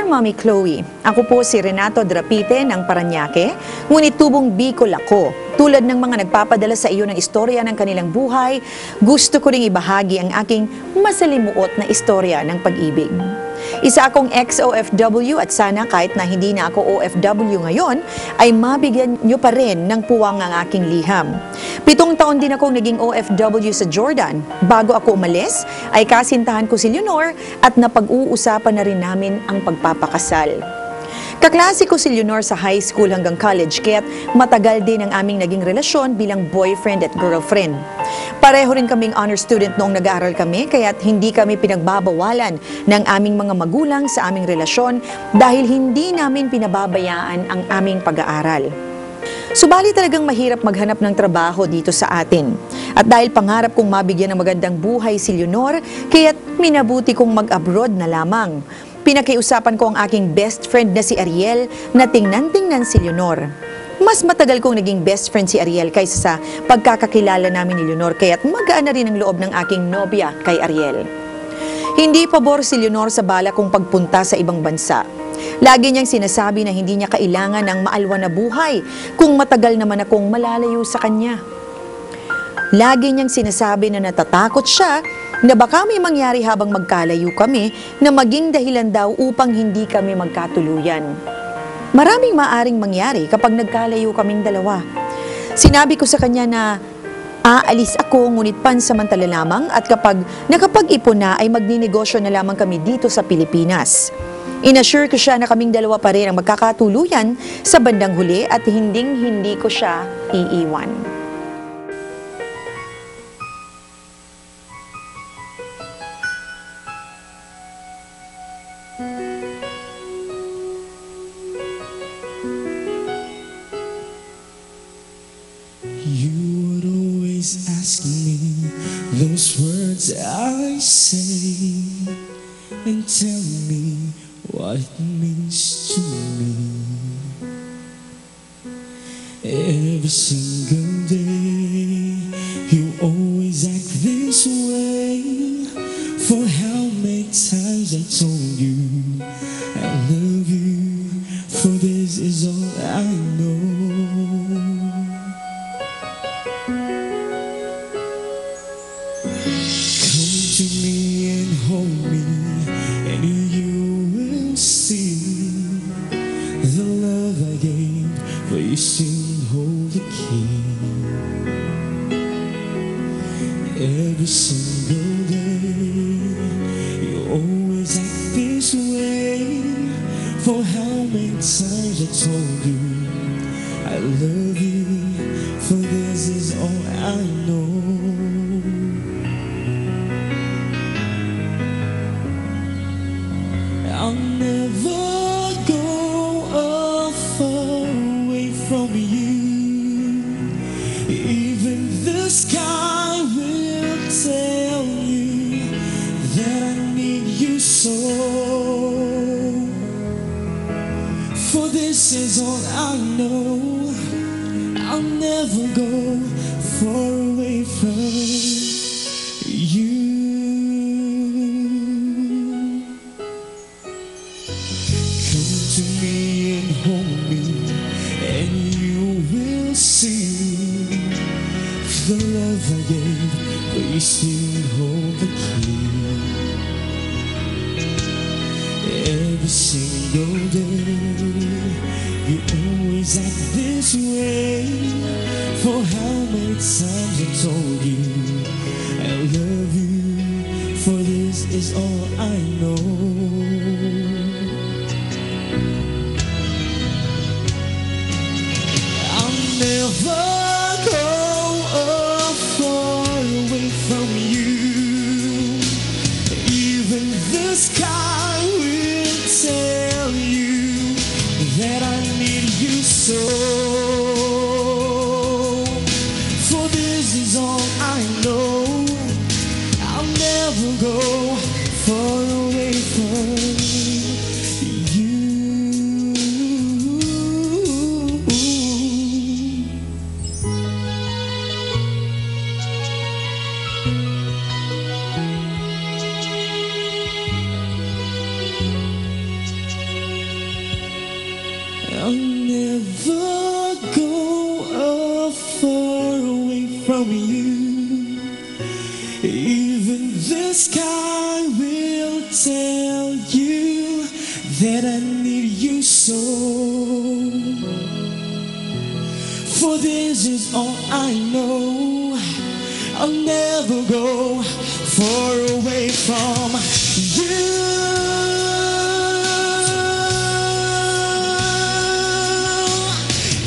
Dear Mommy Chloe, ako po si Renato Drapite ng Parañaque, ngunit tubong Bicol ako. Tulad ng mga nagpapadala sa iyo ng istorya ng kanilang buhay, gusto ko ring ibahagi ang aking masalimuot na istorya ng pag-ibig. Isa akong ex-OFW at sana kahit na hindi na ako OFW ngayon, ay mabigyan nyo pa rin ng puwang ang aking liham. 7 taon din akong naging OFW sa Jordan. Bago ako umalis, ay kasintahan ko si Leonor at napag-uusapan na rin namin ang pagpapakasal. Kaklase ko si Leonor sa high school hanggang college, kaya't matagal din ang aming naging relasyon bilang boyfriend at girlfriend. Pareho rin kaming honor student noong nag-aaral kami, kaya't hindi kami pinagbabawalan ng aming mga magulang sa aming relasyon dahil hindi namin pinababayaan ang aming pag-aaral. Subalit talagang mahirap maghanap ng trabaho dito sa atin. At dahil pangarap kong mabigyan ng magandang buhay si Leonor, kaya't minabuti kong mag-abroad na lamang. Pinakiusapan ko ang aking best friend na si Ariel na tingnan-tingnan si Leonor. Mas matagal kong naging best friend si Ariel kaysa sa pagkakakilala namin ni Leonor, kaya't magaan na rin ang loob ng aking nobya kay Ariel. Hindi pabor si Leonor sa bala kong pagpunta sa ibang bansa. Lagi niyang sinasabi na hindi niya kailangan ng maalwan na buhay kung matagal naman akong malalayo sa kanya. Lagi niyang sinasabi na natatakot siya na baka may mangyari habang magkalayo kami na maging dahilan daw upang hindi kami magkatuluyan. Maraming maaring mangyari kapag nagkalayo kaming dalawa. Sinabi ko sa kanya na aalis ako ngunit pansamantala lamang at kapag nakapag-ipon na ay magninegosyo na lamang kami dito sa Pilipinas. Inassure ko siya na kaming dalawa pa rin ang magkakatuluyan sa bandang huli at hinding-hindi ko siya iiwan. Asking me those words I say and tell me what it means to me. Every single day you always act this way. For how many times I told you I love you, for this is all I know. To me and hold me, and you will see the love I gave, for you still hold the key. Every single day, you always act this way. For how many times I told you I love you, for this is all I know. I'll never go far away from you. Even the sky will tell you that I need you so. For this is all I know. I'll never go far away from you. To me and hold me, and you will see the love I gave, but you still hold the key. Every single day, you always act this way. For how many times I told you I love you, for this is all I know. Never go far away from you. Even the sky will tell you that I need you so. For this is all I know. I'll never go far away from you. from you. Even the sky will tell you that I need you so. For this is all I know. I'll never go far away from you.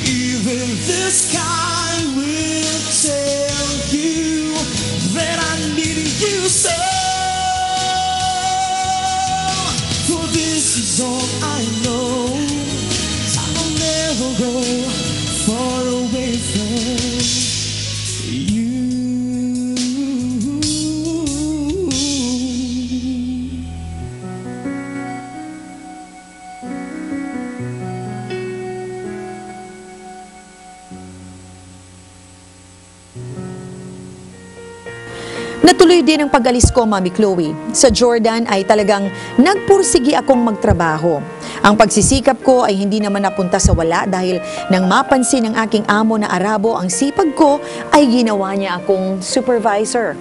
Even the sky will tell you that I need you so. For this is all I know. I'll never go far away from you. Natuloy din ang pag-alis ko, Mami Chloe. Sa Jordan ay talagang nagpursigi akong magtrabaho. Ang pagsisikap ko ay hindi naman napunta sa wala dahil nang mapansin ng aking amo na Arabo ang sipag ko, ay ginawa niya akong supervisor.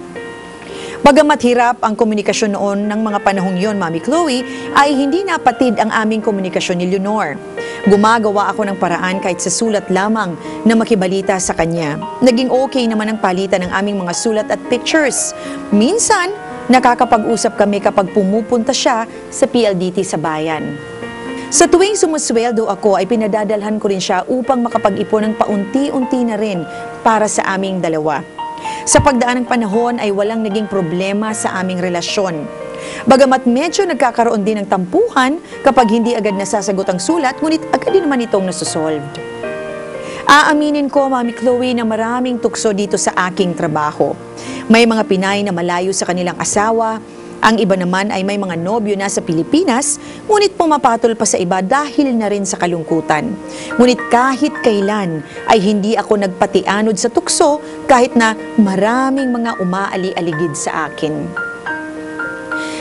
Bagamat hirap ang komunikasyon noon ng mga panahong yon, Mami Chloe, ay hindi napatid ang aming komunikasyon ni Leonor. Gumagawa ako ng paraan kahit sa sulat lamang na makibalita sa kanya. Naging okay naman ang palitan ng aming mga sulat at pictures. Minsan, nakakapag-usap kami kapag pumupunta siya sa PLDT sa bayan. Sa tuwing sumusweldo ako ay pinadadalhan ko rin siya upang makapag-ipon ng paunti-unti na rin para sa aming dalawa. Sa pagdaan ng panahon ay walang naging problema sa aming relasyon. Bagamat medyo nagkakaroon din ng tampuhan kapag hindi agad nasasagot ang sulat, ngunit agad din naman itong nasusolved. Aaminin ko, Mami Chloe, na maraming tukso dito sa aking trabaho. May mga Pinay na malayo sa kanilang asawa, ang iba naman ay may mga nobyo na sa Pilipinas, ngunit pumapatol pa sa iba dahil na rin sa kalungkutan. Ngunit kahit kailan ay hindi ako nagpatianod sa tukso kahit na maraming mga umaali-aligid sa akin.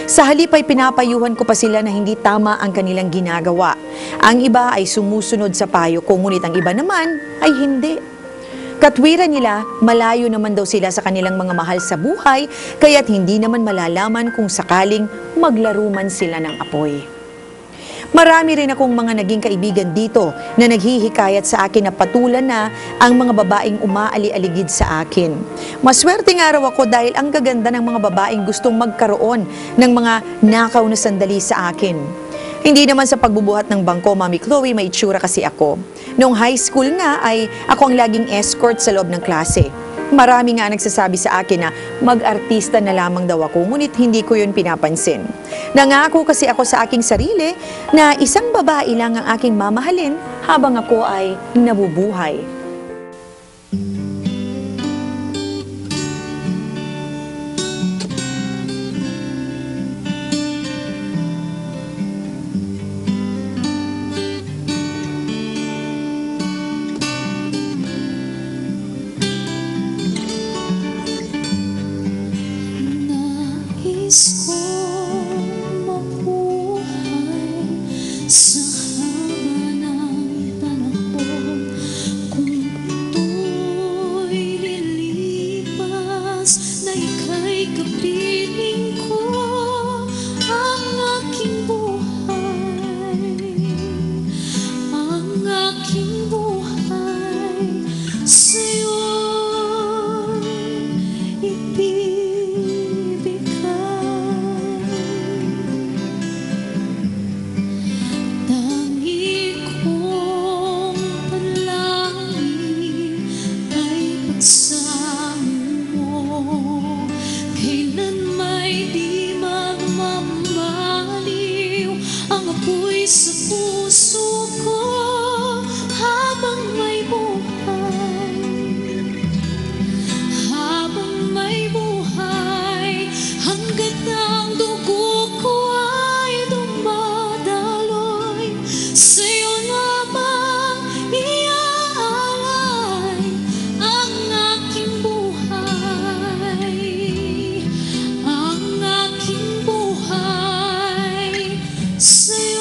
Sa halip ay pinapayuhan ko pa sila na hindi tama ang kanilang ginagawa. Ang iba ay sumusunod sa payo ko, ngunit ang iba naman ay hindi. Katwiran nila, malayo naman daw sila sa kanilang mga mahal sa buhay, kaya't hindi naman malalaman kung sakaling maglaro man sila ng apoy. Marami rin akong mga naging kaibigan dito na naghihikayat sa akin na patulan na ang mga babaeng umaali-aligid sa akin. Maswerte nga raw ako dahil ang gaganda ng mga babaeng gustong magkaroon ng mga nakaw na sandali sa akin. Hindi naman sa pagbubuhat ng bangko, Mami Chloe, may itsura kasi ako. Noong high school nga ay ako ang laging escort sa loob ng klase. Marami nga nagsasabi sa akin na mag-artista na lamang daw ako, ngunit hindi ko yun pinapansin. Nangako kasi ako sa aking sarili na isang babae lang ang aking mamahalin habang ako ay nabubuhay. Nais ko mabuhay sa haba ng panahon. Kung ito'y lilipas na ika'y kapiling ko, ang aking buhay, ang aking buhay sa'yo'y ibigay. Tangi kong panalangin ay pagsamo mo, kailan may di magmamaliw ang apoy sa puso ko habang may buhay, habang may buhay, hanggat ang dugo ko ay dumadaloy. Sa'yo lamang iaalay ang aking buhay, ang aking buhay sa'yo'y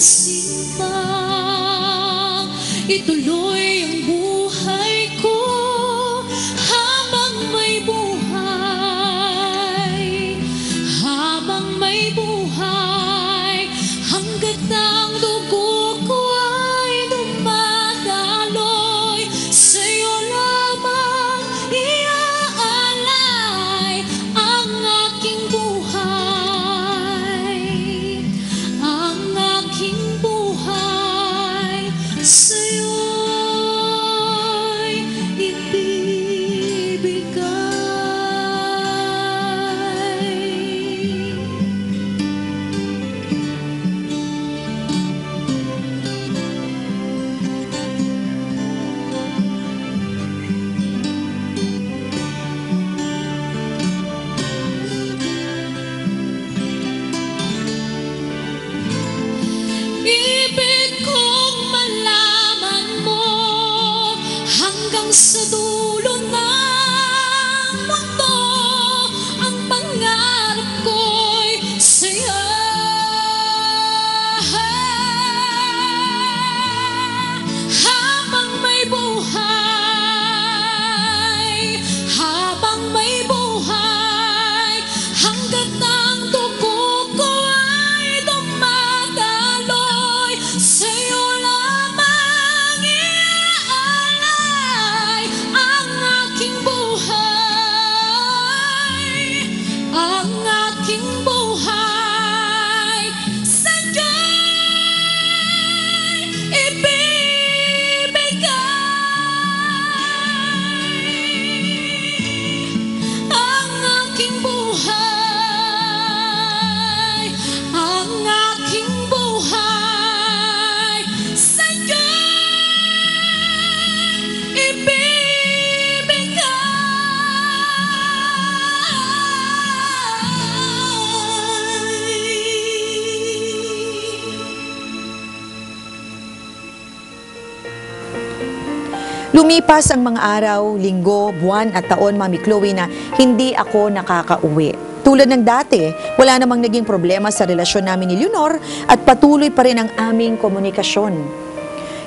magsimbang. Ituloy ang buhay ko habang may buhay, habang may buhay, hanggat ang dugo ko ay dumadaloy. Sa'yo lamang iaalay ang aking buhay, ang aking buhay. Sa'yo'y ibibigay. Ibig kong malaman mo hanggang sa dulo ng mundo, ang pangarap ko'y sa'yo. Habang may buhay, habang may buhay, hanggat ang dugo ko ay dumadaloy. Sa'yo lamang iaalay ang aking buhay, ang aking buhay. Sa'yo'y ibibigay ang aking buhay, ang aking buhay. Sa'yo'y ibibigay. Lumipas ang mga araw, linggo, buwan at taon, Mami Chloe, na hindi ako nakakauwi. Tulad ng dati, wala namang naging problema sa relasyon namin ni Leonor at patuloy pa rin ang aming komunikasyon.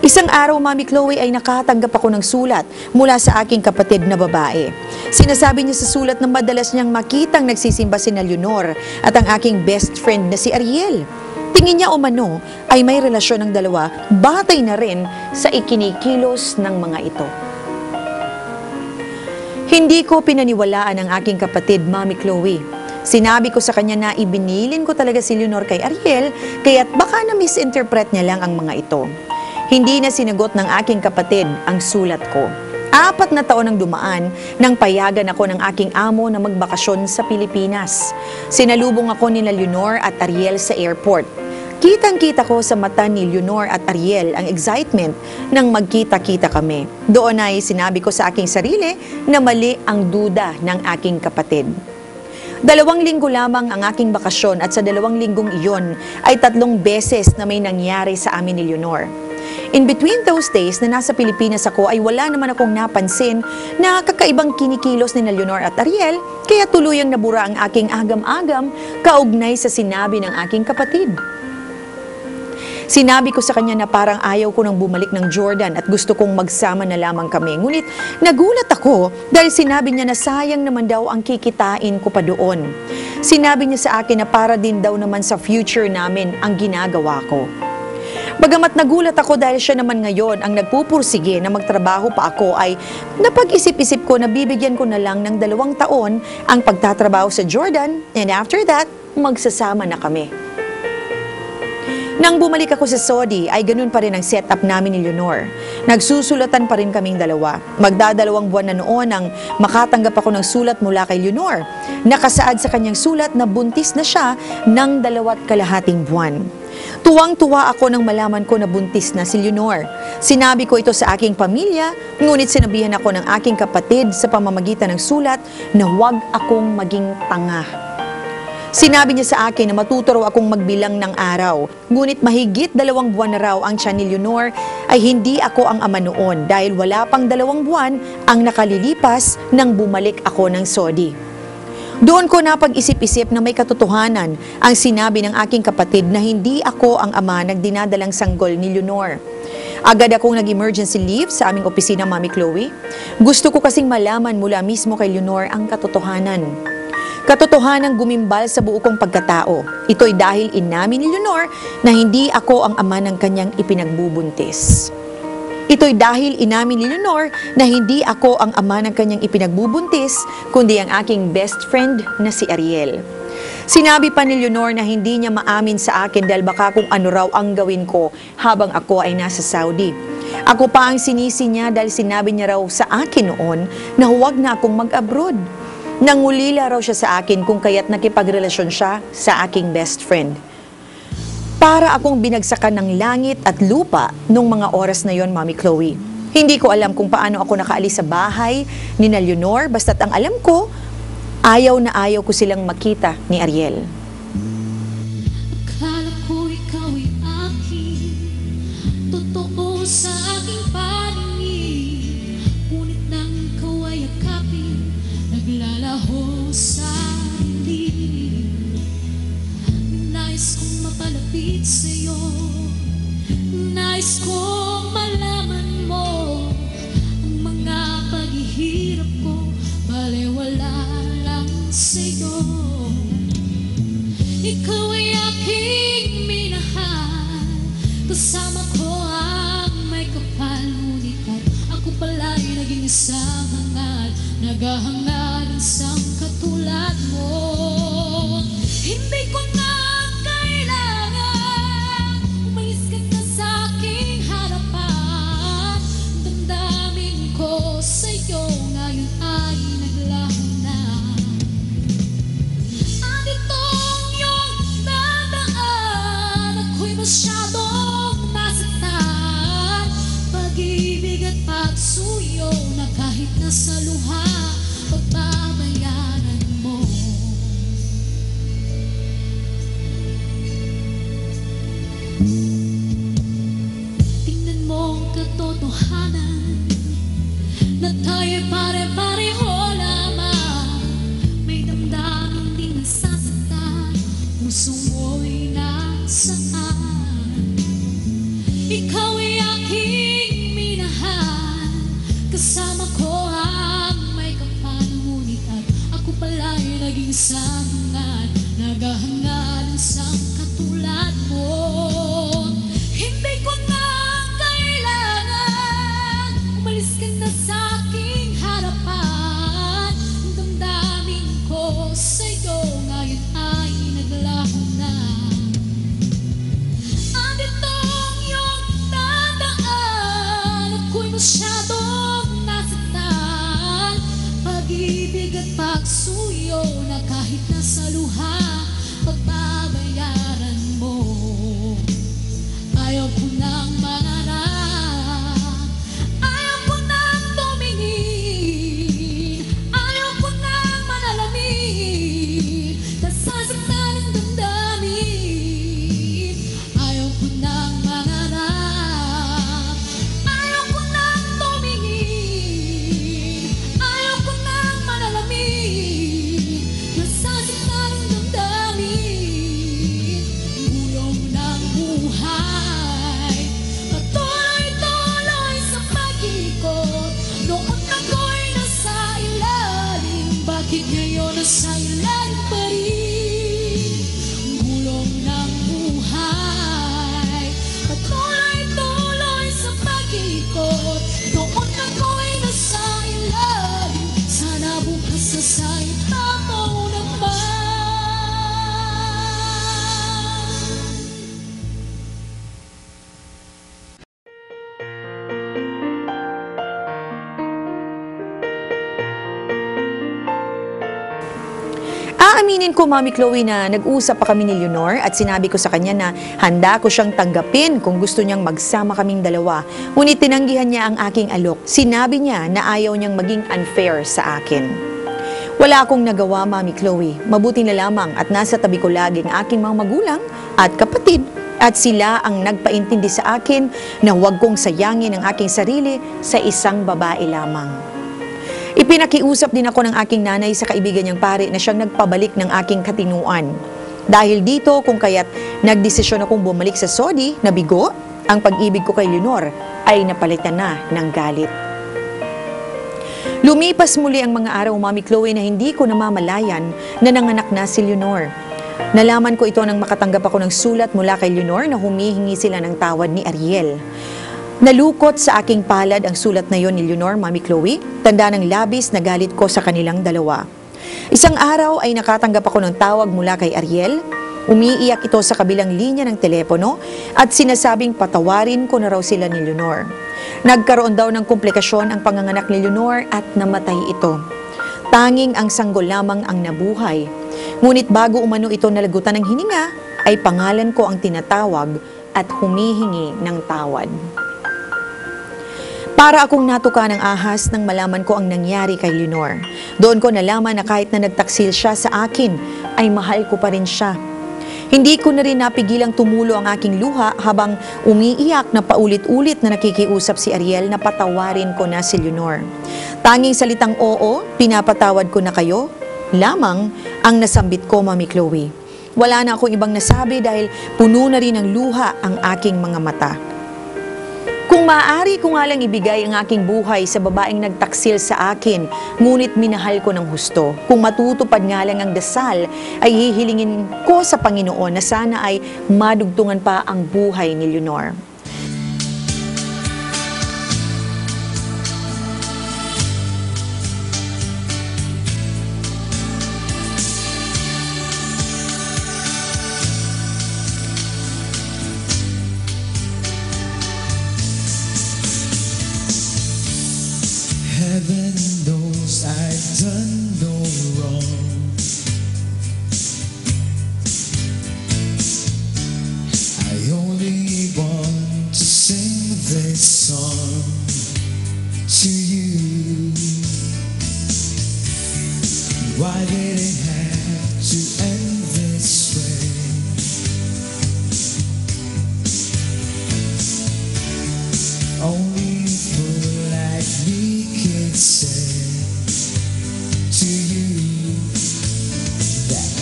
Isang araw, Mami Chloe, ay nakatanggap ako ng sulat mula sa aking kapatid na babae. Sinasabi niya sa sulat na madalas niyang makitang nagsisimba si Leonor at ang aking best friend na si Ariel. Tingin niya umano ay may relasyon ng dalawa, batay na rin sa ikinikilos ng mga ito. Hindi ko pinaniwalaan ang aking kapatid, Mami Chloe. Sinabi ko sa kanya na ibinilin ko talaga si Leonor kay Ariel, kaya't baka na-misinterpret niya lang ang mga ito. Hindi na sinagot ng aking kapatid ang sulat ko. 4 na taon ang dumaan nang payagan ako ng aking amo na magbakasyon sa Pilipinas. Sinalubong ako ni Leonor at Ariel sa airport. Kitang-kita ko sa mata ni Leonor at Ariel ang excitement nang magkita-kita kami. Doon ay sinabi ko sa aking sarili na mali ang duda ng aking kapatid. 2 linggo lamang ang aking bakasyon at sa 2 linggong iyon ay 3 beses na may nangyari sa amin ni Leonor. In between those days na nasa Pilipinas ako ay wala naman akong napansin na kakaibang kinikilos ni Leonor at Ariel, kaya tuluyang nabura ang aking agam-agam kaugnay sa sinabi ng aking kapatid. Sinabi ko sa kanya na parang ayaw ko nang bumalik ng Jordan at gusto kong magsama na lamang kami. Ngunit nagulat ako dahil sinabi niya na sayang naman daw ang kikitain ko pa doon. Sinabi niya sa akin na para din daw naman sa future namin ang ginagawa ko. Bagamat nagulat ako dahil siya naman ngayon ang nagpupursige na magtrabaho pa ako, ay napag-isip-isip ko na bibigyan ko na lang ng 2 taon ang pagtatrabaho sa Jordan, and after that, magsasama na kami. Nang bumalik ako sa Saudi, ay ganun pa rin ang setup namin ni Leonor. Nagsusulatan pa rin kaming dalawa. Magdadalawang buwan na noon nang makatanggap ako ng sulat mula kay Leonor. Nakasaad sa kanyang sulat na buntis na siya ng 2.5 buwan. Tuwang-tuwa ako nang malaman ko na buntis na si Leonor. Sinabi ko ito sa aking pamilya, ngunit sinabihan ako ng aking kapatid sa pamamagitan ng sulat na huwag akong maging tanga. Sinabi niya sa akin na matuturo akong magbilang ng araw, ngunit mahigit 2 buwan na raw ang tiyan ni Leonor ay hindi ako ang ama noon dahil wala pang 2 buwan ang nakalilipas nang bumalik ako ng Saudi. Doon ko napag-isip-isip na may katotohanan ang sinabi ng aking kapatid na hindi ako ang ama ng dinadalang sanggol ni Leonor. Agad akong nag-emergency leave sa aming opisina, Mami Chloe. Gusto ko kasing malaman mula mismo kay Leonor ang katotohanan. Katotohanang gumimbal sa buo kong pagkatao. Ito'y dahil inamin ni Leonor na hindi ako ang ama ng kanyang ipinagbubuntis. Ito'y dahil inamin ni Leonor na hindi ako ang ama ng kanyang ipinagbubuntis, kundi ang aking best friend na si Ariel. Sinabi pa ni Leonor na hindi niya maamin sa akin dahil baka kung ano raw ang gawin ko habang ako ay nasa Saudi. Ako pa ang sinisi niya dahil sinabi niya raw sa akin noon na huwag na akong mag-abroad. Nangulila raw siya sa akin kung kaya't nakipagrelasyon siya sa aking best friend. Para akong binagsakan ng langit at lupa nung mga oras na yon, Mami Chloe. Hindi ko alam kung paano ako nakaalis sa bahay ni na Leonor, basta't ang alam ko, ayaw na ayaw ko silang makita ni Ariel. Akala ko ikaw ay akin, totoo sa aking paningin. Ngunit nang ikaw ay yakapin, naglalaho sa dilim. Nais kong mapalapit sa'yo, nais kong malaman mo ang mga paghihirap ko, balewala lang sa'yo. Ikaw ay aking minahal, kasama ko ang may kapal. Ngunit at ako pala'y naging isang hangal, naghahangad ng isang katulad mo. Hindi ko na kailangan umalis ka na sa aking harapan. Damdamin ko sa'yo ngayon ay naglaho na. At itong iyong dadaan, ako'y masyadong nasaktan. Pag-ibig at pagsuyo na kahit nasa luha, pagbabayaran mo. Tingnan mo ang katotohanan na tayo'y pare-pareho lamang. May damdamin di nasasaktan, puso mo'y nasaan. Ikaw ay aking minahal, kasama ko ang may kapal. Ngunit at ako pala'y naging sangat, naghahangad ng isang katulad mo. Hindi ko na kailangan umalis ka na sa aking harapan. Ang damdamin ko sa'yo ngayon ay naglaho na. At itong iyong dadaan, ako'y masyadong nasaktan. Pag-ibig at pagsuyo na kahit nasa luha, pagbabayaran mo. Ayaw ko nang mangarap, ayaw ko nang tumingin, ayaw ko nang manalamin, nasasaktan ang damdamin. Ayaw ko nang mangarap, ayaw ko nang tumingin, ayaw ko nang manalamin, nasasaktan ang damdamin. Gulong ng buhay, patuloy-tuloy sa pag-ikot. Noon ako'y nasa ilalim, bakit ngayon nasa ilalim pa rin? Gulong ng buhay, patuloy-tuloy sa pag-ikot. Noon ako'y nasa ilalim, sana bukas na sa ibabaw naman. Aaminin ko, Mami Chloe, na nag-usap pa kami ni Leonor at sinabi ko sa kanya na handa ko siyang tanggapin kung gusto niyang magsama kaming dalawa. Ngunit tinanggihan niya ang aking alok. Sinabi niya na ayaw niyang maging unfair sa akin. Wala akong nagawa, Mami Chloe. Mabuti na lamang at nasa tabi ko lagi ang aking mga magulang at kapatid. At sila ang nagpaintindi sa akin na huwag kong sayangin ang aking sarili sa isang babae lamang. Ipinakiusap din ako ng aking nanay sa kaibigan niyang pare na siyang nagpabalik ng aking katinuan. Dahil dito, kung kaya't nagdesisyon akong bumalik sa Saudi na bigo, ang pag-ibig ko kay Leonor ay napalitan na ng galit. Lumipas muli ang mga araw, Mami Chloe, na hindi ko namamalayan na nanganak na si Leonor. Nalaman ko ito nang makatanggap ako ng sulat mula kay Leonor na humihingi sila ng tawad ni Ariel. Nalukot sa aking palad ang sulat na yon ni Leonor, Mami Chloe, tanda ng labis na galit ko sa kanilang dalawa. Isang araw ay nakatanggap ako ng tawag mula kay Ariel. Umiiyak ito sa kabilang linya ng telepono at sinasabing patawarin ko na raw sila ni Leonor. Nagkaroon daw ng komplikasyon ang panganganak ni Leonor at namatay ito. Tanging ang sanggol lamang ang nabuhay. Ngunit bago umano ito nalagutan ng hininga, ay pangalan ko ang tinatawag at humihingi ng tawad. Para akong natuka ng ahas nang malaman ko ang nangyari kay Leonor. Doon ko nalaman na kahit na nagtaksil siya sa akin, ay mahal ko pa rin siya. Hindi ko na rin napigilang tumulo ang aking luha habang umiiyak na paulit-ulit na nakikiusap si Ariel na patawarin ko na si Leonor. Tanging salitang oo, pinapatawad ko na kayo, lamang ang nasambit ko, Mami Chloe. Wala na akong ibang nasabi dahil puno na rin ng luha ang aking mga mata. Kung maaari ko nga lang ibigay ang aking buhay sa babaeng nagtaksil sa akin, ngunit minahal ko ng husto. Kung matutupad nga lang ang dasal, ay hihilingin ko sa Panginoon na sana ay madugtungan pa ang buhay ni Leonor. Heaven knows I've done no wrong. I only want to sing this song to you. Why did it have to end this way? Only a fool like me could say to you that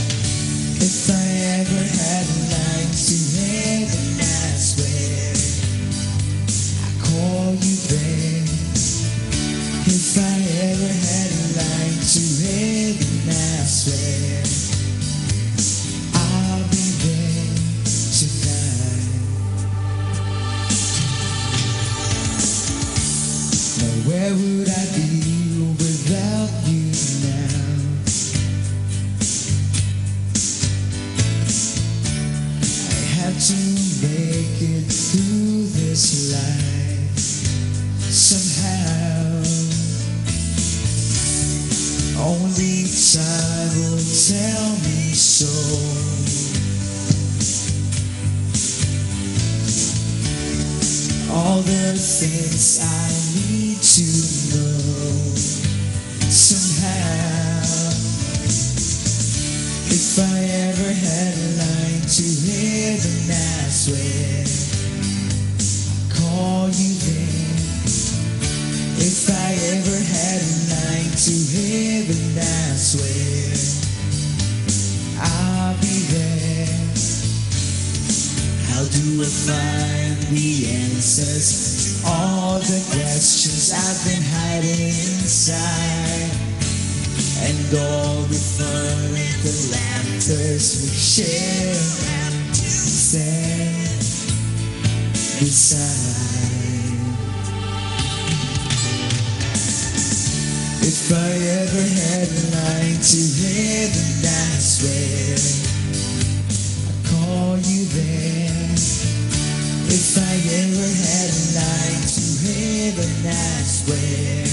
if I ever had a line to heaven, I swear I call you there. If I ever had a line to heaven, I swear I'll be there tonight. Now where would I be without you now? I have to make it through this life somehow. Only time will tell me so. All the things I need to know somehow. If I ever had a line to heaven, I swear I'd call you there. If I ever had a line to heaven, I swear I'll be there. How do I find the answers to all the questions I've been hiding inside? And all the fun and the laughters we share stand beside. If I ever had a line to heaven, I swear I'd call you there. If I ever had a line to heaven, I swear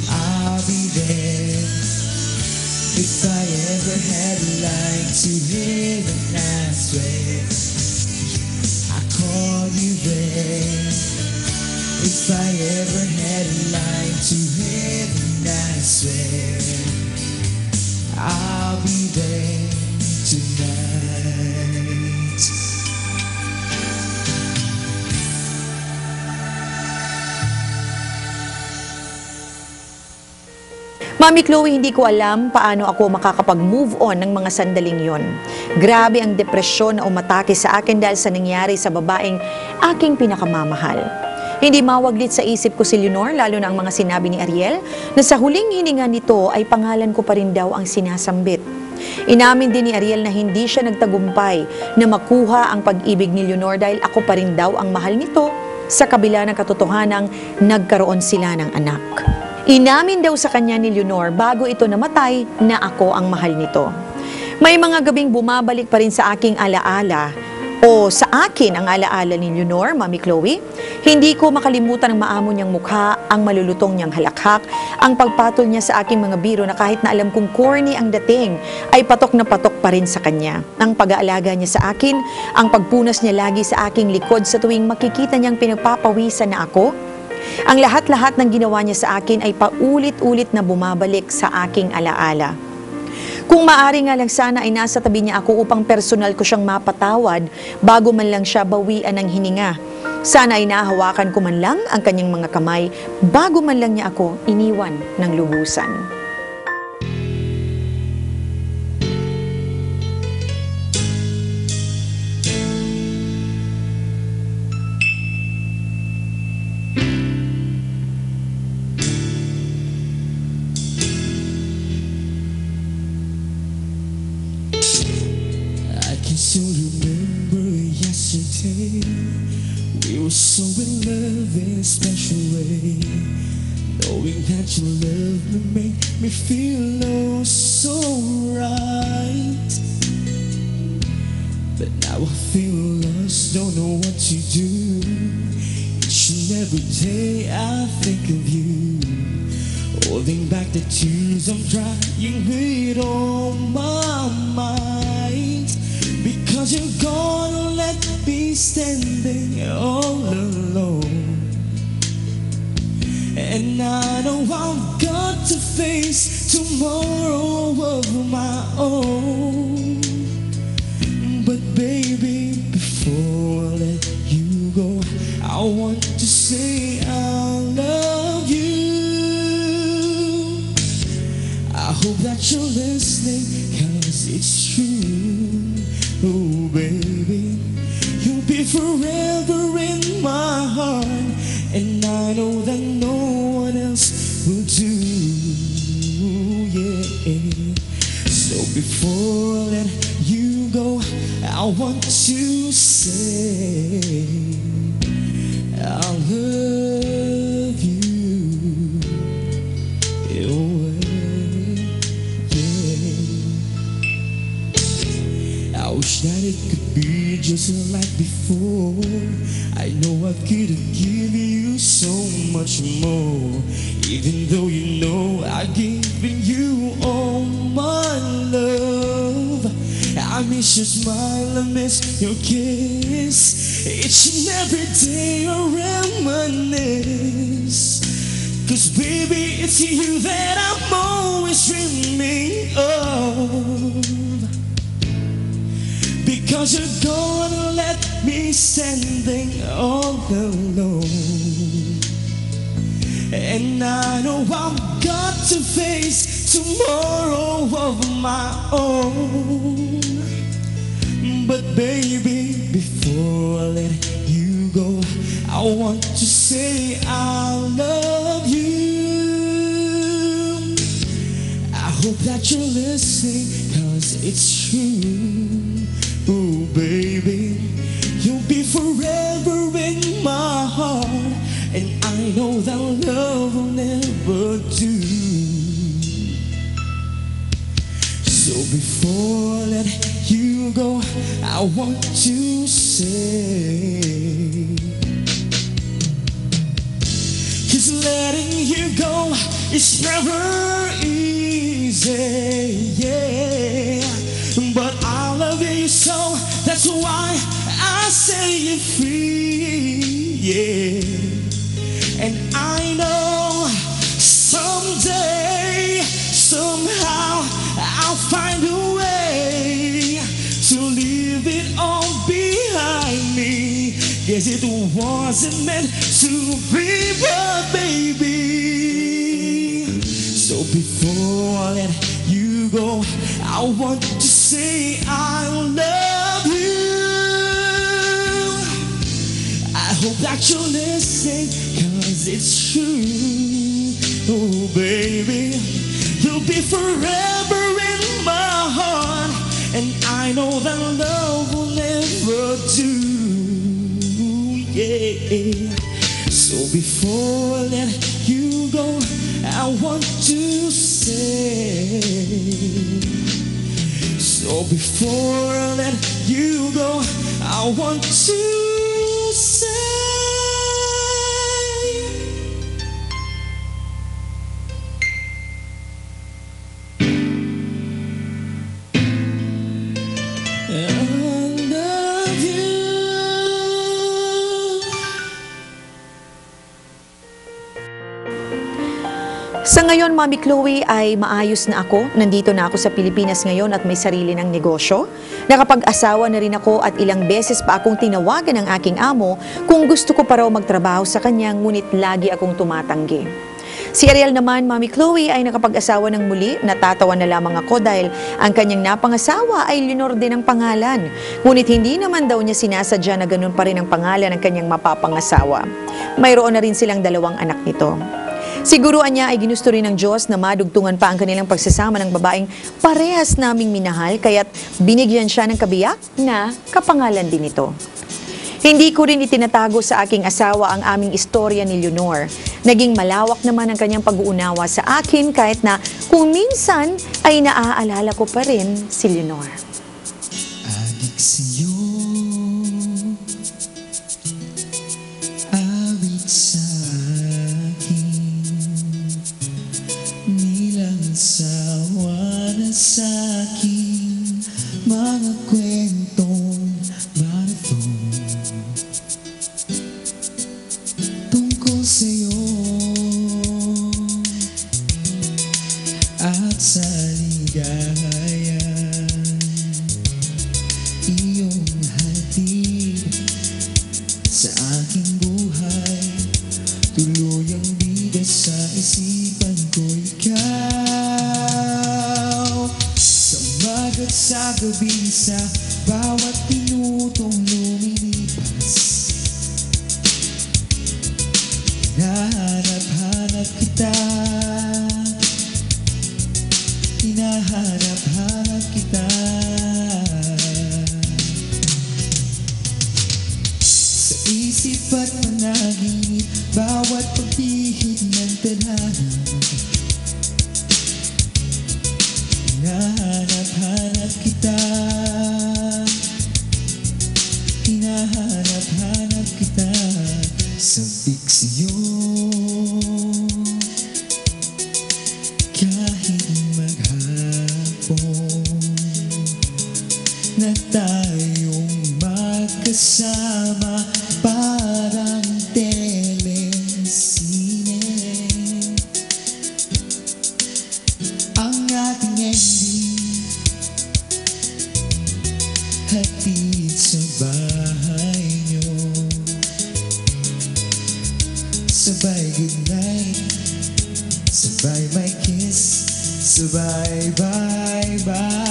I'll be there. If I ever had a line to heaven, I swear I'd call you there. If I ever had a line to heaven, I swear I'll be there tonight. Mami Chloe, hindi ko alam paano ako makakapag-move on ng mga sandaling yon. Grabe ang depresyon na umatake sa akin dahil sa nangyari sa babaeng aking pinakamamahal. Hindi mawaglit sa isip ko si Leonor, lalo na ang mga sinabi ni Ariel, na sa huling hininga nito ay pangalan ko pa rin daw ang sinasambit. Inamin din ni Ariel na hindi siya nagtagumpay na makuha ang pag-ibig ni Leonor dahil ako pa rin daw ang mahal nito sa kabila ng katotohanang nagkaroon sila ng anak. Inamin daw sa kanya ni Leonor bago ito namatay na ako ang mahal nito. May mga gabing bumabalik pa rin sa aking alaala o sa akin ang alaala ni Leonor, Mami Chloe. Hindi ko makalimutan ang maamo niyang mukha, ang malulutong niyang halakhak, ang pagpatol niya sa aking mga biro na kahit na alam kong corny ang dating, ay patok na patok pa rin sa kanya. Ang pag-aalaga niya sa akin, ang pagpunas niya lagi sa aking likod sa tuwing makikita niyang pinagpapawisan na ako. Ang lahat-lahat ng ginawa niya sa akin ay paulit-ulit na bumabalik sa aking alaala. Kung maaari nga lang sana ay nasa tabi niya ako upang personal ko siyang mapatawad bago man lang siya bawian ng hininga. Sana ay nahawakan ko man lang ang kanyang mga kamay bago man lang niya ako iniwan ng lubusan. I can still remember yesterday. We were so in love in a special way. Knowing that your love would make me feel oh so right. But now I feel lost, don't know what to do. Each and every day I think of you, holding back the tears I'm crying with all my might. Because you're gonna let me standing all alone. And I know I've got to face tomorrow of my own. But baby, before I let you go, I want to say I love you. I hope that you're listening, 'cause it's true. Oh baby, you'll be forever in my heart, and I know that no one else will do. Yeah. So before I let you go, I want to say I love you. Oh, I wish that it could be just like before. I know I could have given you so much more, even though you know I've given you all my love. I miss your smile, I miss your kiss. Each and every day I reminisce. 'Cause baby, it's you that I'm always dreaming of. Because you're gonna let me standing all alone. And I know I've got to face tomorrow of my own. But baby, before I let you go, I want to say I love you. I hope that you're listening, 'cause it's true. Oh baby, you'll be forever in my heart, and I know that love will never do. So before I let you go, I want to say, 'cause letting you go is never easy, yeah. But I love you so, that's why I say you're free, yeah. And I know someday, somehow, I'll find a way to leave it all behind me. Guess it wasn't meant to be, but baby, so before before I let you go, I want to say I love you. I hope that you're listening, 'cause it's true. Oh baby, you'll be forever in my heart, and I know that love will never do. Yeah. So before I let you go, I want to say. So before I let you go, I want to say. Sa ngayon, Mami Chloe, ay maayos na ako. Nandito na ako sa Pilipinas ngayon at may sarili ng negosyo. Nakapag-asawa na rin ako at ilang beses pa akong tinawagan ng aking amo kung gusto ko pa raw magtrabaho sa kanya, ngunit lagi akong tumatanggi. Si Ariel naman, Mami Chloe, ay nakapag-asawa ng muli. Natatawa na lamang ako dahil ang kanyang napangasawa ay Leonor din ang pangalan. Ngunit hindi naman daw niya sinasadya na ganun pa rin ang pangalan ng kanyang mapapangasawa. Mayroon na rin silang 2 anak nito. Siguruan niya ay ginusto rin ng Diyos na madugtungan pa ang kanilang pagsasama ng babaeng parehas naming minahal, kaya't binigyan siya ng kabiyak na kapangalan din ito. Hindi ko rin itinatago sa aking asawa ang aming istorya ni Leonor. Naging malawak naman ang kanyang pag-uunawa sa akin kahit na kung minsan ay naaalala ko pa rin si Leonor. Adik sa'yo, awit sa sawa na sa'king mga kwentong marathon tungkol sa'yo at sa ligaya, iyong hatid sa aking buhay, tuluyang bigas sa isipan ko ikaw. Sa gabi, sa bawat minutong lumilipas, hinahanap-hanap kita, hinahanap-hanap kita. Sa isip at panaginip, bawat pagpihit ng tadhana, hinahanap-hanap kita, hinahanap-hanap kita. Sabik sa'yo kahit maghapon na tayong magkasama, parang telesine. Ang ating ending, hatid sa bahay nyo, sabay goodnight, sabay may kiss, sabay bye-bye.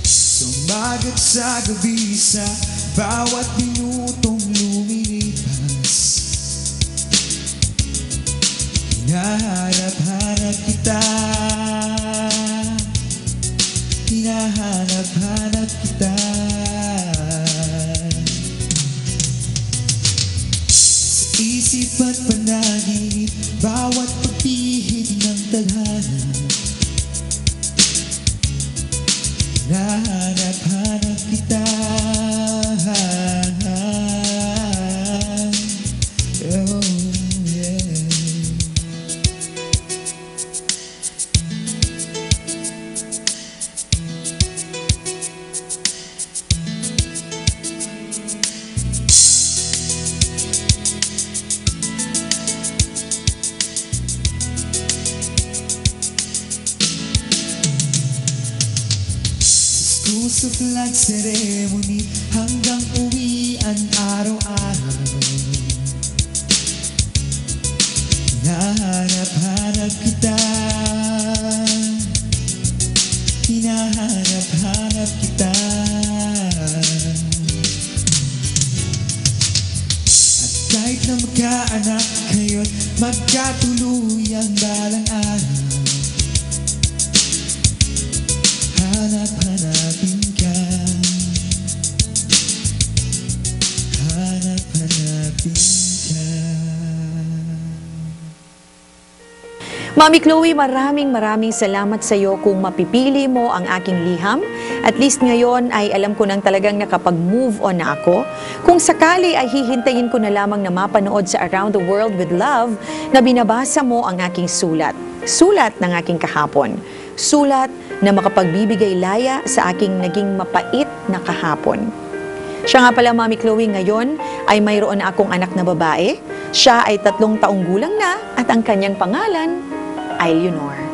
Sumagat sa gabi, sa bawat minutong lumilipas, hinahanap-hanap kita, hinahanap-hanap kita. Sa isip at panaginip, bawat pagpihit ng tadhana, hinahanap-hanap kita. Oh yeah. Sa flag ceremony hanggang uwian araw-araw, magkatuluyan balang araw. Hanap-hanapin ka, hanap-hanapin ka. Mami Chloe, maraming salamat sa iyo kung mapipili mo ang aking liham. At least ngayon ay alam ko nang talagang nakapag-move on na ako. Kung sakali ay hihintayin ko na lamang na mapanood sa Around the World with Love na binabasa mo ang aking sulat. Sulat ng aking kahapon. Sulat na makapagbibigay laya sa aking naging mapait na kahapon. Siya nga pala, Mami Chloe, ngayon ay mayroon na akong anak na babae. Siya ay 3 taong gulang na at ang kanyang pangalan ay Leonor.